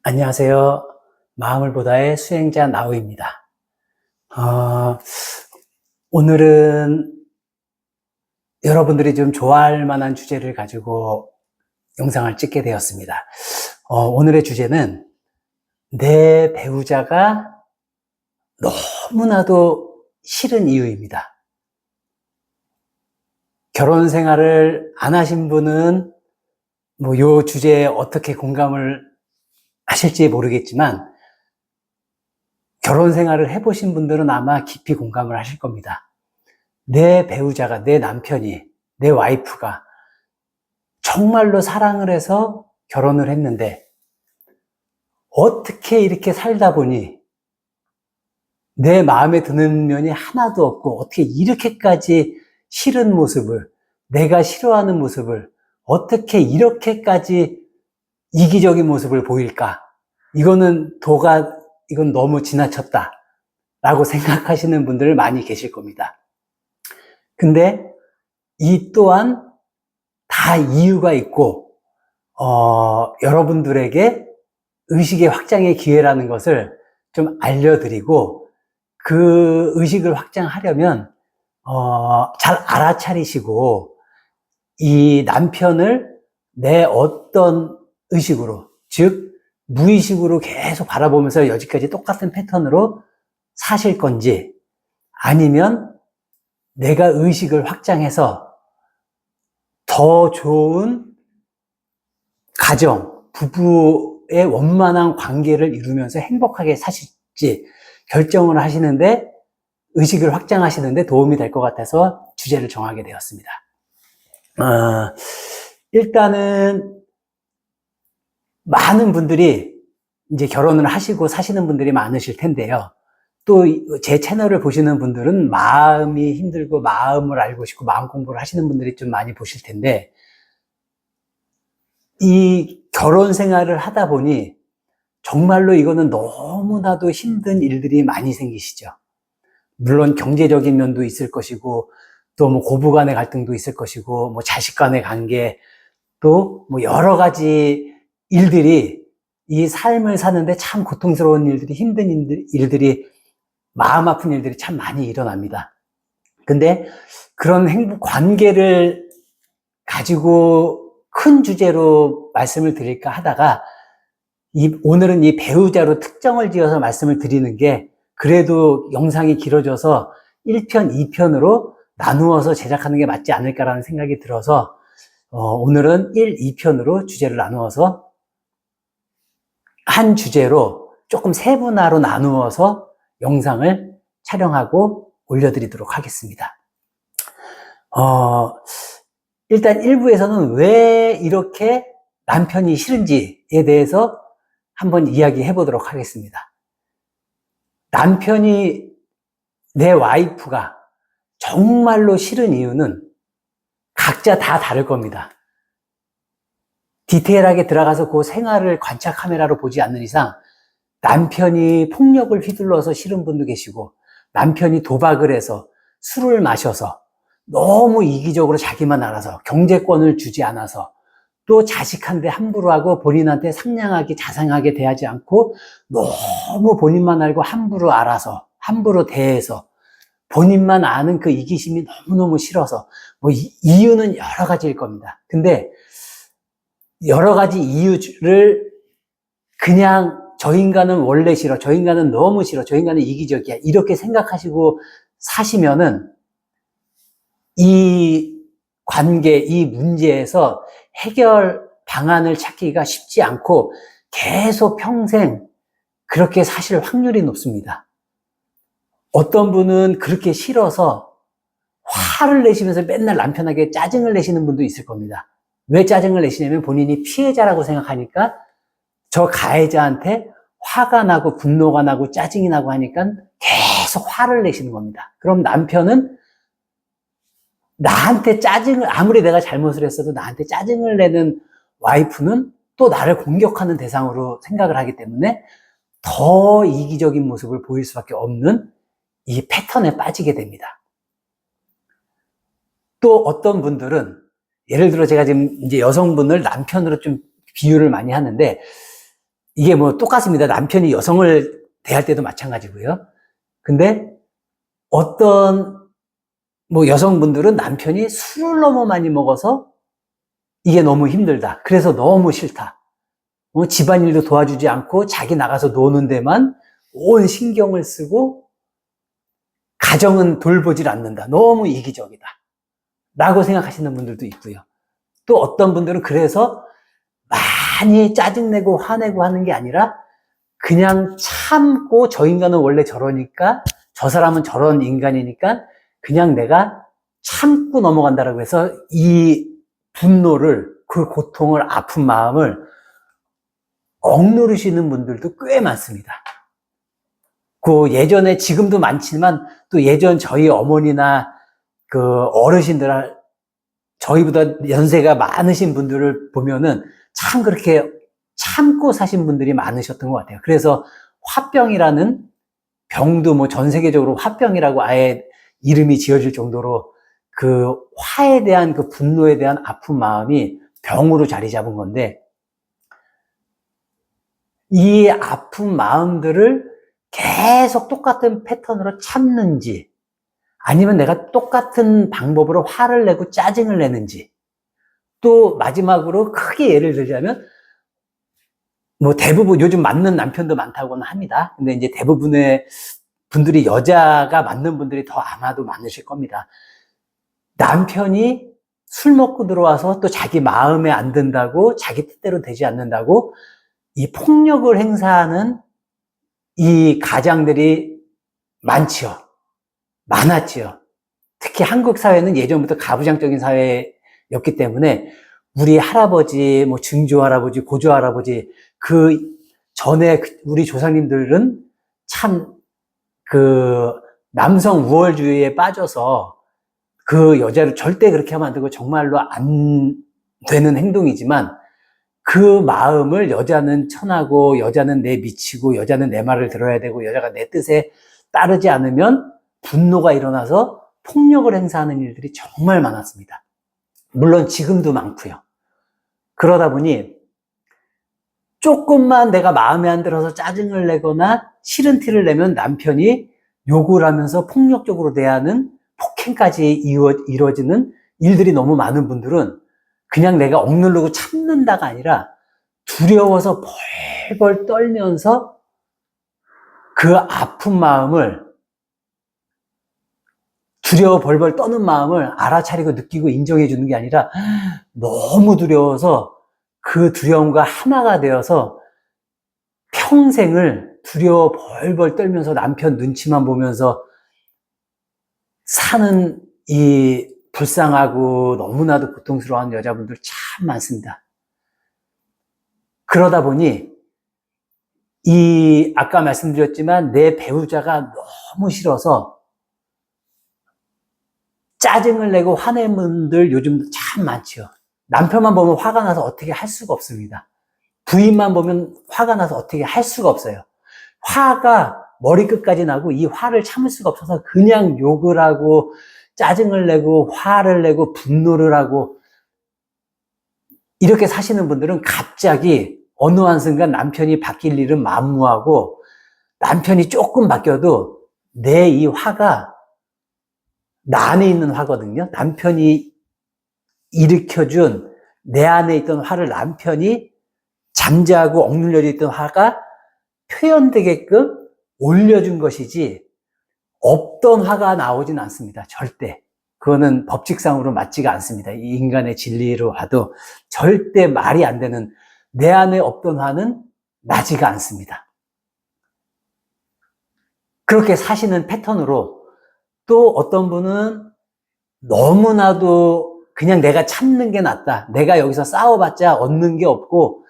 안녕하세요. 마음을 보다의 수행자 나우입니다. 오늘은 여러분들이 좀 좋아할 만한 주제를 가지고 영상을 찍게 되었습니다. 오늘의 주제는 내 배우자가 너무나도 싫은 이유입니다. 결혼 생활을 안 하신 분은 요 주제에 어떻게 공감을 하실지 모르겠지만 결혼 생활을 해보신 분들은 아마 깊이 공감을 하실 겁니다. 내 배우자가, 내 남편이, 내 와이프가 정말로 사랑을 해서 결혼을 했는데 어떻게 이렇게 살다 보니 내 마음에 드는 면이 하나도 없고 어떻게 이렇게까지 싫은 모습을, 내가 싫어하는 모습을 어떻게 이렇게까지 이기적인 모습을 보일까? 이건 너무 지나쳤다 라고 생각하시는 분들 많이 계실 겁니다. 근데 이 또한 다 이유가 있고 여러분들에게 의식의 확장의 기회라는 것을 좀 알려드리고 그 의식을 확장하려면 잘 알아차리시고 이 남편을 내 어떤 의식으로, 즉 무의식으로 계속 바라보면서 여지까지 똑같은 패턴으로 사실 건지, 아니면 내가 의식을 확장해서 더 좋은 가정, 부부의 원만한 관계를 이루면서 행복하게 사실지 결정을 하시는데, 의식을 확장하시는데 도움이 될 것 같아서 주제를 정하게 되었습니다. 일단은 많은 분들이 이제 결혼을 하시고 사시는 분들이 많으실 텐데요. 또 제 채널을 보시는 분들은 마음이 힘들고 마음을 알고 싶고 마음 공부를 하시는 분들이 좀 많이 보실 텐데, 이 결혼 생활을 하다 보니 정말로 이거는 너무나도 힘든 일들이 많이 생기시죠. 물론 경제적인 면도 있을 것이고, 또 뭐 고부 간의 갈등도 있을 것이고, 뭐 자식 간의 관계, 또 뭐 여러 가지 일들이, 이 삶을 사는데 참 고통스러운 일들이, 힘든 일들이, 마음 아픈 일들이 참 많이 일어납니다. 근데 그런 관계를 가지고 큰 주제로 말씀을 드릴까 하다가 오늘은 이 배우자로 특정을 지어서 말씀을 드리는 게 그래도 영상이 길어져서 1편, 2편으로 나누어서 제작하는 게 맞지 않을까라는 생각이 들어서 오늘은 1, 2편으로 주제를 나누어서 한 주제로 조금 세분화로 나누어서 영상을 촬영하고 올려드리도록 하겠습니다. 일단 1부에서는 왜 이렇게 남편이 싫은지에 대해서 한번 이야기해 보도록 하겠습니다. 남편이, 내 와이프가 정말로 싫은 이유는 각자 다 다를 겁니다. 디테일하게 들어가서 그 생활을 관찰 카메라로 보지 않는 이상 남편이 폭력을 휘둘러서 싫은 분도 계시고, 남편이 도박을 해서 술을 마셔서 너무 이기적으로 자기만 알아서 경제권을 주지 않아서, 또 자식한테 함부로 하고 본인한테 상냥하게 자상하게 대하지 않고 너무 본인만 알고 함부로 알아서 함부로 대해서 본인만 아는 그 이기심이 너무너무 싫어서, 뭐 이유는 여러 가지일 겁니다. 근데 여러 가지 이유를 그냥 저 인간은 원래 싫어, 저 인간은 너무 싫어, 저 인간은 이기적이야 이렇게 생각하시고 사시면은 이 관계, 이 문제에서 해결 방안을 찾기가 쉽지 않고 계속 평생 그렇게 사실 확률이 높습니다. 어떤 분은 그렇게 싫어서 화를 내시면서 맨날 남편에게 짜증을 내시는 분도 있을 겁니다. 왜 짜증을 내시냐면 본인이 피해자라고 생각하니까 저 가해자한테 화가 나고 분노가 나고 짜증이 나고 하니까 계속 화를 내시는 겁니다. 그럼 남편은 나한테 아무리 내가 잘못을 했어도 나한테 짜증을 내는 와이프는 또 나를 공격하는 대상으로 생각을 하기 때문에 더 이기적인 모습을 보일 수밖에 없는 이 패턴에 빠지게 됩니다. 또 어떤 분들은, 예를 들어 제가 지금 이제 여성분을 남편으로 좀 비유를 많이 하는데, 이게 뭐 똑같습니다. 남편이 여성을 대할 때도 마찬가지고요. 근데 어떤 뭐 여성분들은 남편이 술을 너무 많이 먹어서 이게 너무 힘들다. 그래서 너무 싫다. 집안일도 도와주지 않고 자기 나가서 노는 데만 온 신경을 쓰고 가정은 돌보질 않는다. 너무 이기적이다. 라고 생각하시는 분들도 있고요. 또 어떤 분들은 그래서 많이 짜증내고 화내고 하는 게 아니라 그냥 참고 저 인간은 원래 저러니까 저 사람은 저런 인간이니까 그냥 내가 참고 넘어간다라고 해서 이 분노를, 그 고통을, 아픈 마음을 억누르시는 분들도 꽤 많습니다. 그 예전에, 지금도 많지만 또 예전 저희 어머니나 그 어르신들, 저희보다 연세가 많으신 분들을 보면은 참 그렇게 참고 사신 분들이 많으셨던 것 같아요. 그래서 화병이라는 병도 뭐 전 세계적으로 화병이라고 아예 이름이 지어질 정도로 그 화에 대한, 그 분노에 대한 아픈 마음이 병으로 자리 잡은 건데, 이 아픈 마음들을 계속 똑같은 패턴으로 참는지, 아니면 내가 똑같은 방법으로 화를 내고 짜증을 내는지, 또 마지막으로 크게 예를 들자면, 뭐 대부분 요즘 맞는 남편도 많다고는 합니다. 근데 이제 대부분의 분들이, 여자가 맞는 분들이 더 아마도 많으실 겁니다. 남편이 술 먹고 들어와서 또 자기 마음에 안 든다고, 자기 뜻대로 되지 않는다고 이 폭력을 행사하는 이 가장들이 많지요. 많았지요. 특히 한국 사회는 예전부터 가부장적인 사회였기 때문에 우리 할아버지, 뭐 증조 할아버지, 고조 할아버지, 그 전에 우리 조상님들은 참 그 남성 우월주의에 빠져서 그 여자를 절대 그렇게 하면 안 되고 정말로 안 되는 행동이지만, 그 마음을 여자는 천하고 여자는 내 미치고 여자는 내 말을 들어야 되고 여자가 내 뜻에 따르지 않으면 분노가 일어나서 폭력을 행사하는 일들이 정말 많았습니다. 물론 지금도 많고요. 그러다 보니 조금만 내가 마음에 안 들어서 짜증을 내거나 싫은 티를 내면 남편이 욕을 하면서 폭력적으로 대하는, 폭행까지 이루어지는 일들이 너무 많은 분들은 그냥 내가 억누르고 참는다가 아니라 두려워서 벌벌 떨면서 그 아픈 마음을, 두려워 벌벌 떠는 마음을 알아차리고 느끼고 인정해 주는 게 아니라 너무 두려워서 그 두려움과 하나가 되어서 평생을 두려워 벌벌 떨면서 남편 눈치만 보면서 사는 이 불쌍하고 너무나도 고통스러워하는 여자분들 참 많습니다. 그러다 보니 아까 말씀드렸지만 내 배우자가 너무 싫어서 짜증을 내고 화낸 분들 요즘 참 많죠. 남편만 보면 화가 나서 어떻게 할 수가 없습니다. 부인만 보면 화가 나서 어떻게 할 수가 없어요. 화가 머리끝까지 나고 이 화를 참을 수가 없어서 그냥 욕을 하고 짜증을 내고 화를 내고 분노를 하고 이렇게 사시는 분들은 갑자기 어느 한순간 남편이 바뀔 일은 만무하고, 남편이 조금 바뀌어도 내 이 화가 나 안에 있는 화거든요. 남편이 일으켜준 내 안에 있던 화를 남편이 잠자고 억눌려 있던 화가 표현되게끔 올려준 것이지 없던 화가 나오진 않습니다. 절대. 그거는 법칙상으로 맞지가 않습니다. 이 인간의 진리로 봐도 절대 말이 안 되는, 내 안에 없던 화는 나지가 않습니다. 그렇게 사시는 패턴으로, 또 어떤 분은 너무나도 그냥 내가 참는 게 낫다. 내가 여기서 싸워봤자 얻는 게 없고,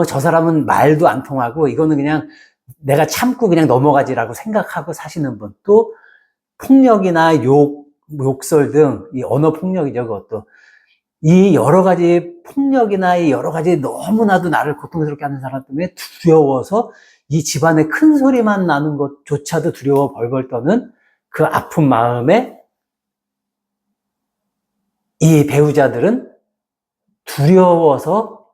저 사람은 말도 안 통하고, 이거는 그냥 내가 참고 그냥 넘어가지라고 생각하고 사시는 분. 또 폭력이나 욕설 등 이 언어 폭력이죠. 그것도 이 여러 가지 폭력이나 이 여러 가지 너무나도 나를 고통스럽게 하는 사람 때문에 두려워서 이 집안에 큰 소리만 나는 것조차도 두려워 벌벌 떠는 그 아픈 마음에 이 배우자들은 두려워서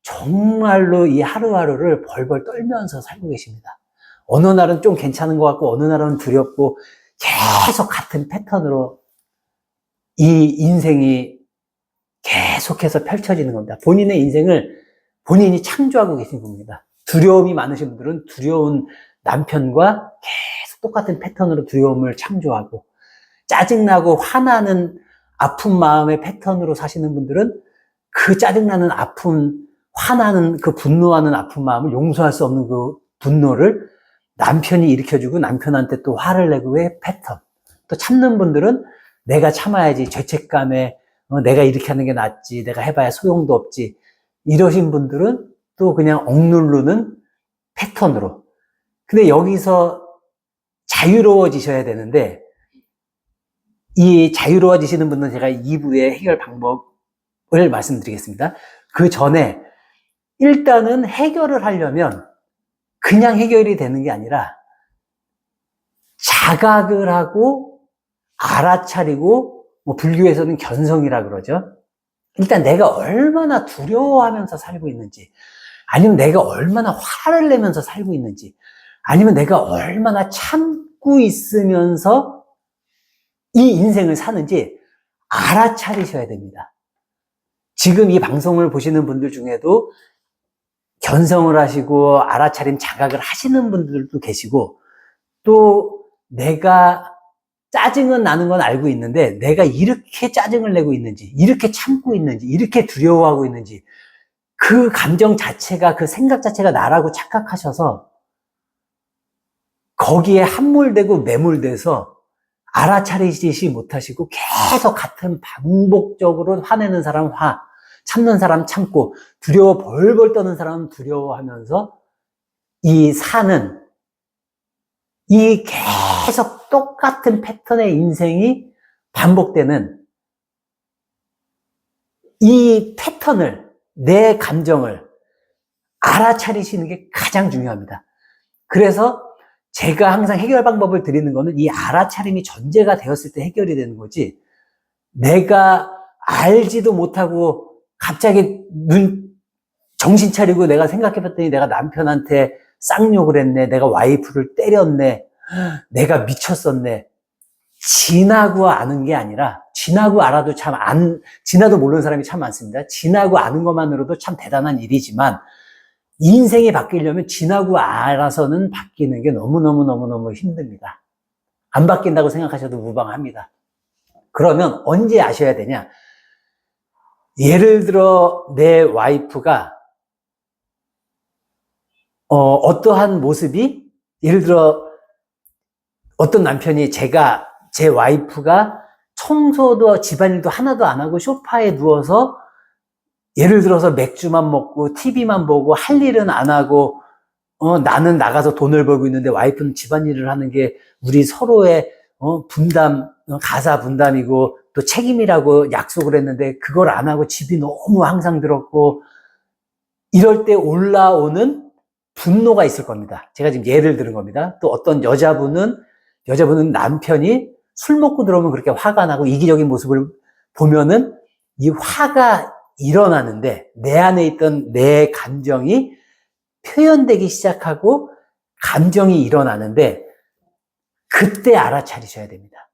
정말로 이 하루하루를 벌벌 떨면서 살고 계십니다. 어느 날은 좀 괜찮은 것 같고 어느 날은 두렵고 계속 같은 패턴으로 이 인생이 계속해서 펼쳐지는 겁니다. 본인의 인생을 본인이 창조하고 계신 겁니다. 두려움이 많으신 분들은 두려운 남편과 계속 똑같은 패턴으로 두려움을 창조하고, 짜증나고 화나는 아픈 마음의 패턴으로 사시는 분들은 그 짜증나는 아픈, 화나는 그 분노하는 아픈 마음을 용서할 수 없는 그 분노를 남편이 일으켜주고 남편한테 또 화를 내고의 패턴. 또 참는 분들은 내가 참아야지, 죄책감에 내가 이렇게 하는 게 낫지, 내가 해봐야 소용도 없지, 이러신 분들은 또 그냥 억누르는 패턴으로. 근데 여기서 자유로워지셔야 되는데, 이 자유로워지시는 분은 제가 2부의 해결 방법을 말씀드리겠습니다. 그 전에 일단은 해결을 하려면 그냥 해결이 되는 게 아니라 자각을 하고 알아차리고, 뭐 불교에서는 견성이라 그러죠. 일단 내가 얼마나 두려워하면서 살고 있는지, 아니면 내가 얼마나 화를 내면서 살고 있는지, 아니면 내가 얼마나 참고 있으면서 이 인생을 사는지 알아차리셔야 됩니다. 지금 이 방송을 보시는 분들 중에도 견성을 하시고 알아차림 자각을 하시는 분들도 계시고, 또 내가 짜증은 나는 건 알고 있는데 내가 이렇게 짜증을 내고 있는지, 이렇게 참고 있는지, 이렇게 두려워하고 있는지, 그 감정 자체가, 그 생각 자체가 나라고 착각하셔서 거기에 함몰되고 매몰돼서 알아차리지 못하시고 계속 같은 반복적으로 화내는 사람 화, 참는 사람 참고, 두려워 벌벌 떠는 사람은 두려워하면서 이 사는, 이 계속 똑같은 패턴의 인생이 반복되는 이 패턴을, 내 감정을 알아차리시는 게 가장 중요합니다. 그래서 제가 항상 해결 방법을 드리는 거는 이 알아차림이 전제가 되었을 때 해결이 되는 거지, 내가 알지도 못하고 갑자기 정신 차리고 내가 생각해 봤더니 내가 남편한테 쌍욕을 했네, 내가 와이프를 때렸네, 내가 미쳤었네. 지나고 아는 게 아니라, 지나고 알아도 지나도 모르는 사람이 참 많습니다. 지나고 아는 것만으로도 참 대단한 일이지만, 인생이 바뀌려면 지나고 알아서는 바뀌는 게 너무너무너무너무 힘듭니다. 안 바뀐다고 생각하셔도 무방합니다. 그러면 언제 아셔야 되냐? 예를 들어 내 와이프가 어떠한 모습이, 예를 들어 어떤 남편이, 제 와이프가 청소도 집안일도 하나도 안 하고 소파에 누워서 예를 들어서 맥주만 먹고 TV만 보고 할 일은 안 하고, 나는 나가서 돈을 벌고 있는데 와이프는 집안일을 하는 게 우리 서로의 분담, 가사 분담이고 또 책임이라고 약속을 했는데 그걸 안 하고 집이 너무 항상 들었고, 이럴 때 올라오는 분노가 있을 겁니다. 제가 지금 예를 들은 겁니다. 또 어떤 여자분은 남편이 술 먹고 들어오면 그렇게 화가 나고 이기적인 모습을 보면은 이 화가 일어나는데, 내 안에 있던 내 감정이 표현되기 시작하고 감정이 일어나는데, 그때 알아차리셔야 됩니다.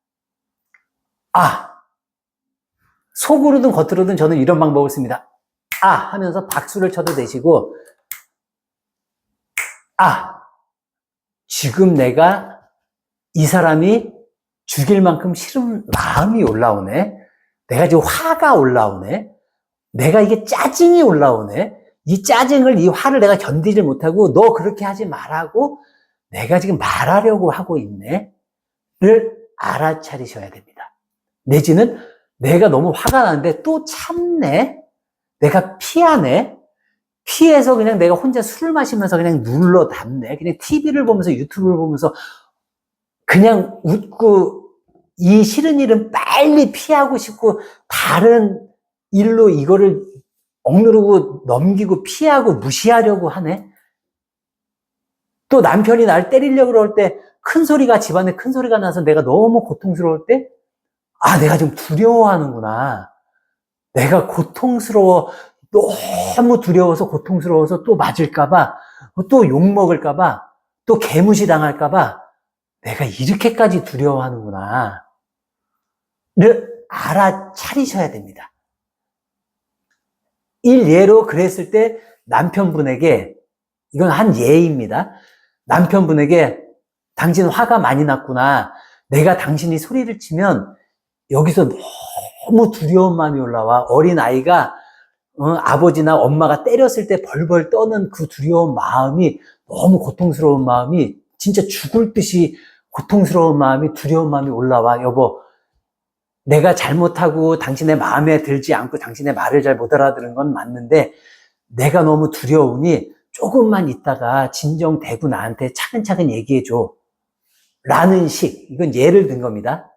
속으로든 겉으로든 저는 이런 방법을 씁니다. 하면서 박수를 쳐도 되시고, 지금 내가 이 사람이 죽일 만큼 싫은 마음이 올라오네, 내가 지금 화가 올라오네, 내가 이게 짜증이 올라오네, 이 짜증을, 이 화를 내가 견디질 못하고 너 그렇게 하지 말라고 내가 지금 말하려고 하고 있네 를 알아차리셔야 됩니다. 내지는 내가 너무 화가 나는데 또 참네, 내가 피하네, 피해서 그냥 내가 혼자 술을 마시면서 그냥 눌러 담네, 그냥 TV를 보면서 유튜브를 보면서 그냥 웃고, 이 싫은 일은 빨리 피하고 싶고 다른 일로 이거를 억누르고 넘기고 피하고 무시하려고 하네. 또 남편이 날 때리려고 그럴 때 집안에 큰 소리가 나서 내가 너무 고통스러울 때, 내가 좀 두려워하는구나, 내가 고통스러워, 너무 두려워서 고통스러워서 또 맞을까봐, 또 욕먹을까봐, 또 개무시 당할까봐 내가 이렇게까지 두려워하는구나. 를 알아차리셔야 됩니다. 일예로 그랬을 때 남편분에게, 이건 한 예입니다. 남편분에게 당신 화가 많이 났구나. 내가 당신이 소리를 치면 여기서 너무 두려운 마음이 올라와. 어린 아이가 아버지나 엄마가 때렸을 때 벌벌 떠는 그 두려운 마음이, 너무 고통스러운 마음이, 진짜 죽을 듯이 고통스러운 마음이, 두려운 마음이 올라와. 여보, 내가 잘못하고 당신의 마음에 들지 않고 당신의 말을 잘 못 알아들은 건 맞는데 내가 너무 두려우니 조금만 있다가 진정되고 나한테 차근차근 얘기해줘. 라는 식. 이건 예를 든 겁니다.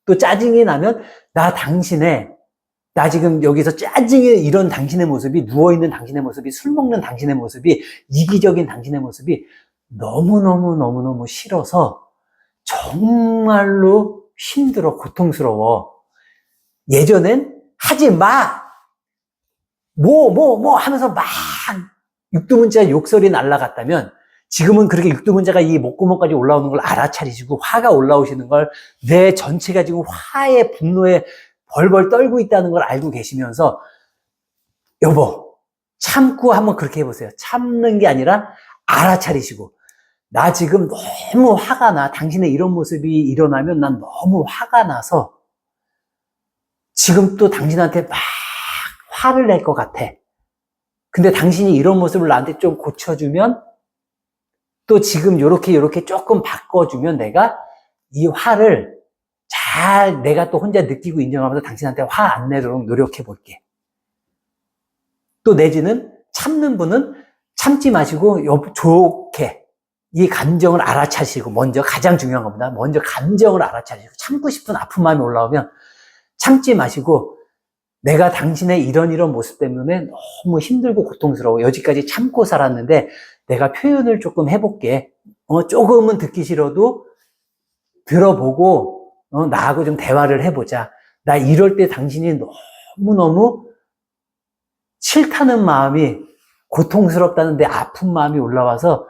또 짜증이 나면 나 지금 여기서 짜증이 이런 당신의 모습이, 누워있는 당신의 모습이, 술 먹는 당신의 모습이, 이기적인 당신의 모습이 너무너무 싫어서 정말로 힘들어, 고통스러워. 예전엔 하지 마! 하면서 막 육두문자 욕설이 날라갔다면 지금은 그렇게 육두문자가 이 목구멍까지 올라오는 걸 알아차리시고 화가 올라오시는 걸, 내 전체가 지금 화의 분노에 벌벌 떨고 있다는 걸 알고 계시면서 여보, 참고 한번 그렇게 해보세요. 참는 게 아니라 알아차리시고, 나 지금 너무 화가 나. 당신의 이런 모습이 일어나면 난 너무 화가 나서 지금 또 당신한테 막 화를 낼 것 같아. 근데 당신이 이런 모습을 나한테 좀 고쳐주면, 또 지금 요렇게 조금 바꿔주면 내가 이 화를 잘 내가 또 혼자 느끼고 인정하면서 당신한테 화 안 내도록 노력해 볼게. 또 내지는 참는 분은 참지 마시고 좋게 이 감정을 알아차리시고, 먼저 가장 중요한 겁니다. 먼저 감정을 알아차리시고, 참고 싶은 아픈 마음이 올라오면 참지 마시고, 내가 당신의 이런 모습 때문에 너무 힘들고 고통스러워. 여지까지 참고 살았는데 내가 표현을 조금 해볼게. 조금은 듣기 싫어도 들어보고 나하고 좀 대화를 해보자. 나 이럴 때 당신이 너무너무 싫다는 마음이, 고통스럽다는데 아픈 마음이 올라와서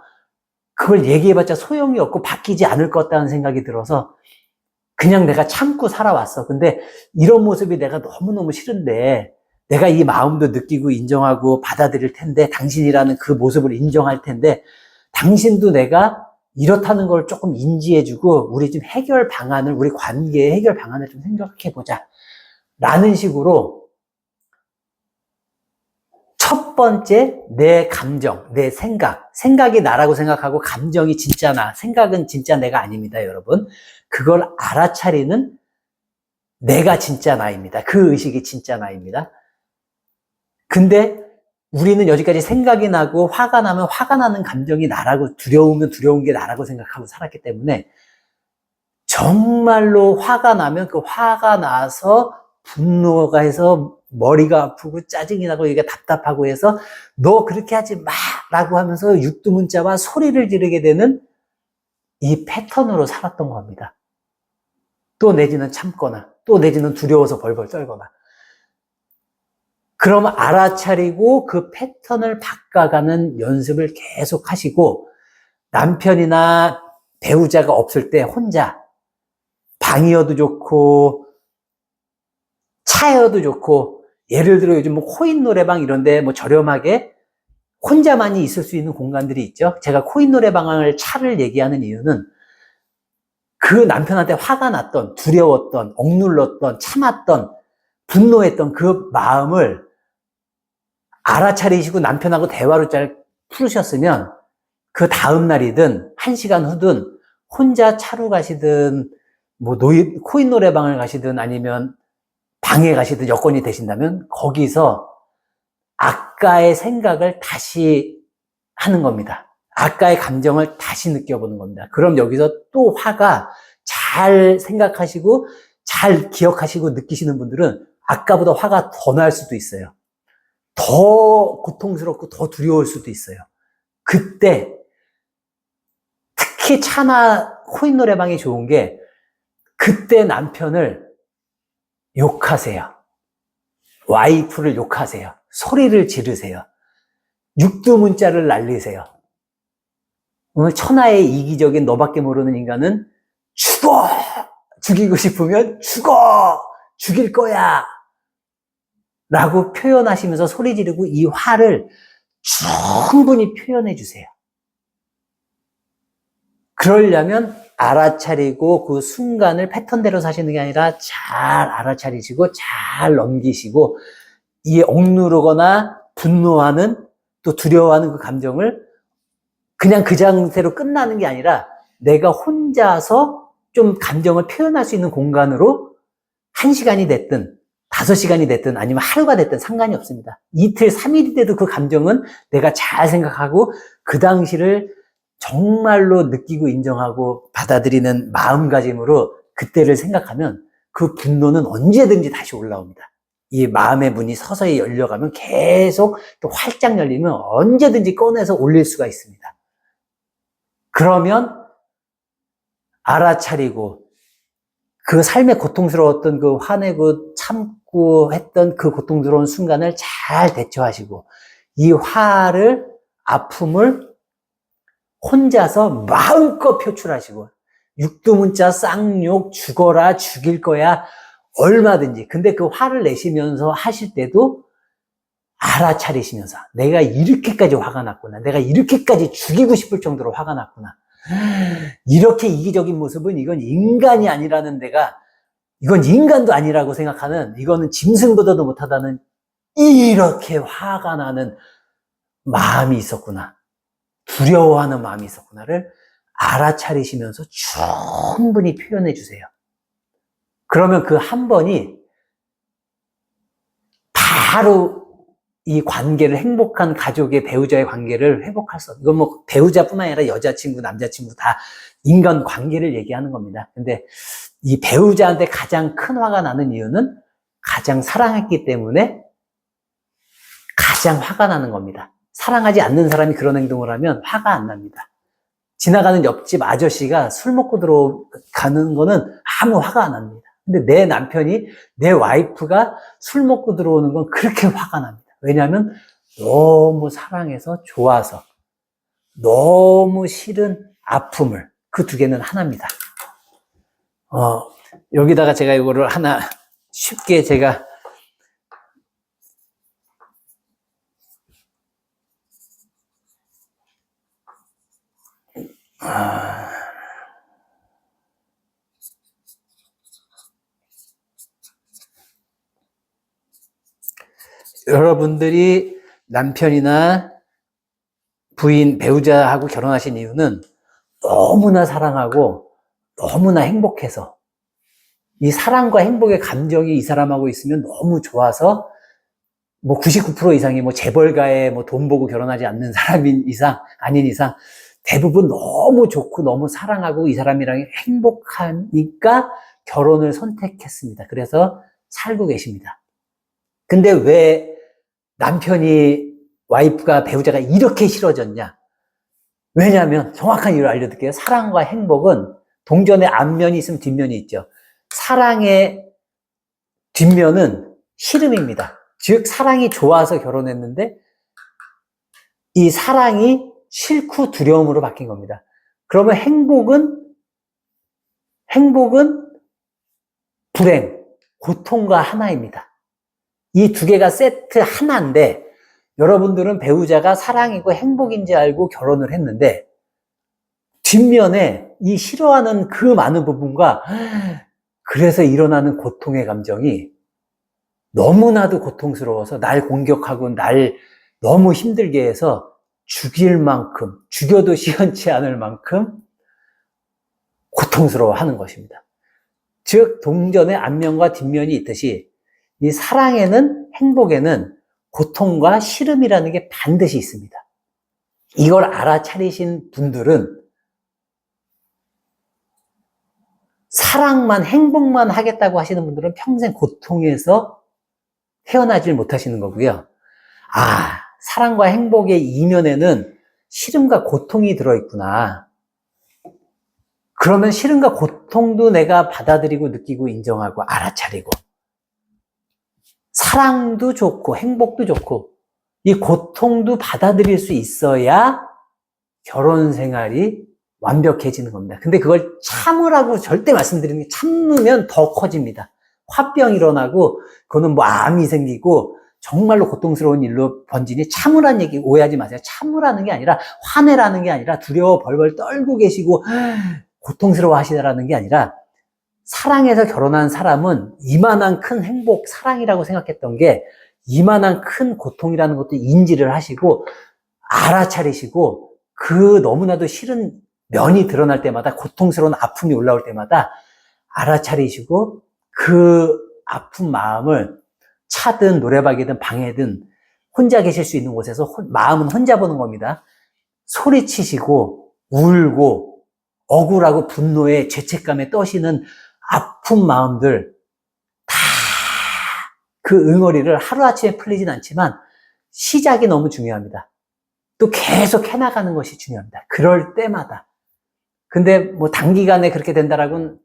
그걸 얘기해봤자 소용이 없고 바뀌지 않을 것 같다는 생각이 들어서 그냥 내가 참고 살아왔어. 근데 이런 모습이 내가 너무너무 싫은데 내가 이 마음도 느끼고 인정하고 받아들일 텐데, 당신이라는 그 모습을 인정할 텐데, 당신도 내가 이렇다는 걸 조금 인지해주고 우리 좀 우리 관계의 해결 방안을 좀 생각해보자. 라는 식으로 첫 번째, 내 감정, 내 생각이 나라고 생각하고 감정이 진짜 나, 생각은 진짜 내가 아닙니다, 여러분. 그걸 알아차리는 내가 진짜 나입니다. 그 의식이 진짜 나입니다. 근데 우리는 여지까지 생각이 나고 화가 나면 화가 나는 감정이 나라고, 두려우면 두려운 게 나라고 생각하고 살았기 때문에 정말로 화가 나면 그 화가 나서 분노가 해서 머리가 아프고 짜증이 나고 이게 답답하고 해서 너 그렇게 하지 마! 라고 하면서 육두문자와 소리를 지르게 되는 이 패턴으로 살았던 겁니다. 또 내지는 참거나, 또 내지는 두려워서 벌벌 떨거나. 그럼 알아차리고 그 패턴을 바꿔가는 연습을 계속 하시고, 남편이나 배우자가 없을 때 혼자, 방이어도 좋고 차여도 좋고, 예를 들어 요즘 코인 노래방 이런데 저렴하게 혼자만이 있을 수 있는 공간들이 있죠. 제가 코인 노래방을 차를 얘기하는 이유는 그 남편한테 화가 났던, 두려웠던, 억눌렀던, 참았던, 분노했던 그 마음을 알아차리시고 남편하고 대화로 잘 풀으셨으면 그 다음 날이든 1시간 후든 혼자 차로 가시든 코인 노래방을 가시든 아니면 방에 가시든 여건이 되신다면 거기서 아까의 생각을 다시 하는 겁니다. 아까의 감정을 다시 느껴보는 겁니다. 그럼 여기서 또 화가, 잘 생각하시고 잘 기억하시고 느끼시는 분들은 아까보다 화가 더 날 수도 있어요. 더 고통스럽고 더 두려울 수도 있어요. 그때 특히 차나 코인 노래방이 좋은 게, 그때 남편을 욕하세요. 와이프를 욕하세요. 소리를 지르세요. 육두문자를 날리세요. 천하의 이기적인 너밖에 모르는 인간은 죽어! 죽이고 싶으면 죽어! 죽일 거야! 라고 표현하시면서 소리 지르고 이 화를 충분히 표현해 주세요. 그러려면 알아차리고 그 순간을 패턴대로 사시는 게 아니라 잘 알아차리시고 잘 넘기시고 이 억누르거나 분노하는 또 두려워하는 그 감정을 그냥 그 상태로 끝나는 게 아니라 내가 혼자서 좀 감정을 표현할 수 있는 공간으로 1시간이 됐든 5시간이 됐든 아니면 하루가 됐든 상관이 없습니다. 이틀, 3일이 돼도 그 감정은 내가 잘 생각하고 그 당시를 정말로 느끼고 인정하고 받아들이는 마음가짐으로 그때를 생각하면 그 분노는 언제든지 다시 올라옵니다. 이 마음의 문이 서서히 열려가면 계속 또 활짝 열리면 언제든지 꺼내서 올릴 수가 있습니다. 그러면 알아차리고 그 삶의 고통스러웠던 그 화내고 참고 했던 그 고통스러운 순간을 잘 대처하시고 이 화를, 아픔을 혼자서 마음껏 표출하시고 육두문자 쌍욕 죽어라 죽일 거야 얼마든지. 근데 그 화를 내시면서 하실 때도 알아차리시면서 내가 이렇게까지 화가 났구나. 내가 이렇게까지 죽이고 싶을 정도로 화가 났구나. 이렇게 이기적인 모습은 이건 인간이 아니라는 이건 인간도 아니라고 생각하는 이거는 짐승보다도 못하다는 이렇게 화가 나는 마음이 있었구나. 두려워하는 마음이 있었구나를 알아차리시면서 충분히 표현해 주세요. 그러면 그 한 번이 바로 이 관계를 행복한 가족의 배우자의 관계를 회복할 수 없어요. 이건 뭐 배우자뿐만 아니라 여자친구, 남자친구 다 인간 관계를 얘기하는 겁니다. 근데 이 배우자한테 가장 큰 화가 나는 이유는 가장 사랑했기 때문에 가장 화가 나는 겁니다. 사랑하지 않는 사람이 그런 행동을 하면 화가 안 납니다. 지나가는 옆집 아저씨가 술 먹고 들어가는 거는 아무 화가 안 납니다. 근데 내 남편이, 내 와이프가 술 먹고 들어오는 건 그렇게 화가 납니다. 왜냐하면 너무 사랑해서 좋아서 너무 싫은 아픔을 그 두 개는 하나입니다. 여기다가 제가 이거를 하나 쉽게 제가 여러분들이 남편이나 부인, 배우자하고 결혼하신 이유는 너무나 사랑하고 너무나 행복해서 이 사랑과 행복의 감정이 이 사람하고 있으면 너무 좋아서 뭐 99% 이상이 뭐 재벌가에 뭐 돈 보고 결혼하지 않는 사람인 이상, 아닌 이상 대부분 너무 좋고 너무 사랑하고 이 사람이랑 행복하니까 결혼을 선택했습니다. 그래서 살고 계십니다. 근데 왜 남편이, 와이프가, 배우자가 이렇게 싫어졌냐? 왜냐하면 정확한 이유를 알려드릴게요. 사랑과 행복은 동전에 앞면이 있으면 뒷면이 있죠. 사랑의 뒷면은 싫음입니다. 즉 사랑이 좋아서 결혼했는데 이 사랑이 싫고 두려움으로 바뀐 겁니다. 그러면 행복은 불행, 고통과 하나입니다. 이 두 개가 세트 하나인데 여러분들은 배우자가 사랑이고 행복인지 알고 결혼을 했는데 뒷면에 이 싫어하는 그 많은 부분과 그래서 일어나는 고통의 감정이 너무나도 고통스러워서 날 공격하고 날 너무 힘들게 해서 죽일 만큼, 죽여도 시원치 않을 만큼 고통스러워하는 것입니다. 즉 동전의 앞면과 뒷면이 있듯이 이 사랑에는, 행복에는 고통과 싫음이라는 게 반드시 있습니다. 이걸 알아차리신 분들은 사랑만, 행복만 하겠다고 하시는 분들은 평생 고통에서 헤어나질 못하시는 거고요. 사랑과 행복의 이면에는 싫음과 고통이 들어있구나. 그러면 싫음과 고통도 내가 받아들이고 느끼고 인정하고 알아차리고 사랑도 좋고 행복도 좋고 이 고통도 받아들일 수 있어야 결혼 생활이 완벽해지는 겁니다. 근데 그걸 참으라고 절대 말씀드리는 게 참으면 더 커집니다. 화병이 일어나고 그거는 뭐 암이 생기고 정말로 고통스러운 일로 번지니 참으라는 얘기 오해하지 마세요. 참으라는 게 아니라 화내라는 게 아니라 두려워 벌벌 떨고 계시고 고통스러워 하시라는 게 아니라 사랑해서 결혼한 사람은 이만한 큰 행복, 사랑이라고 생각했던 게 이만한 큰 고통이라는 것도 인지를 하시고 알아차리시고 그 너무나도 싫은 면이 드러날 때마다 고통스러운 아픔이 올라올 때마다 알아차리시고 그 아픈 마음을 차든 노래방이든 방에든 혼자 계실 수 있는 곳에서 마음은 혼자 보는 겁니다. 소리치시고 울고 억울하고 분노에 죄책감에 떠시는 아픈 마음들 다 그 응어리를 하루아침에 풀리진 않지만 시작이 너무 중요합니다. 또 계속 해나가는 것이 중요합니다. 그럴 때마다. 근데 뭐 단기간에 그렇게 된다라고는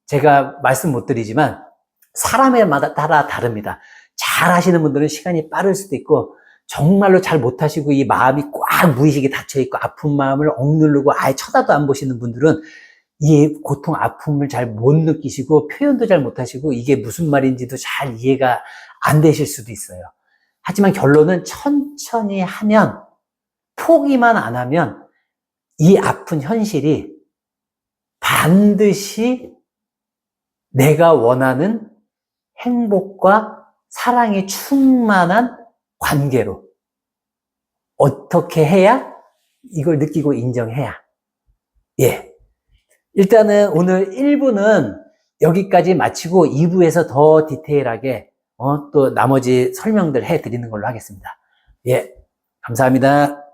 제가 말씀 못 드리지만 사람에 따라 다릅니다. 잘 하시는 분들은 시간이 빠를 수도 있고 정말로 잘 못하시고 이 마음이 꽉 무의식에 닫혀있고 아픈 마음을 억누르고 아예 쳐다도 안 보시는 분들은 이 고통, 아픔을 잘 못 느끼시고 표현도 잘 못하시고 이게 무슨 말인지도 잘 이해가 안 되실 수도 있어요. 하지만 결론은 천천히 하면 포기만 안 하면 이 아픈 현실이 반드시 내가 원하는 행복과 사랑이 충만한 관계로 어떻게 해야 이걸 느끼고 인정해야 예. 일단은 오늘 1부는 여기까지 마치고 2부에서 더 디테일하게 또 나머지 설명들 해드리는 걸로 하겠습니다. 예. 감사합니다.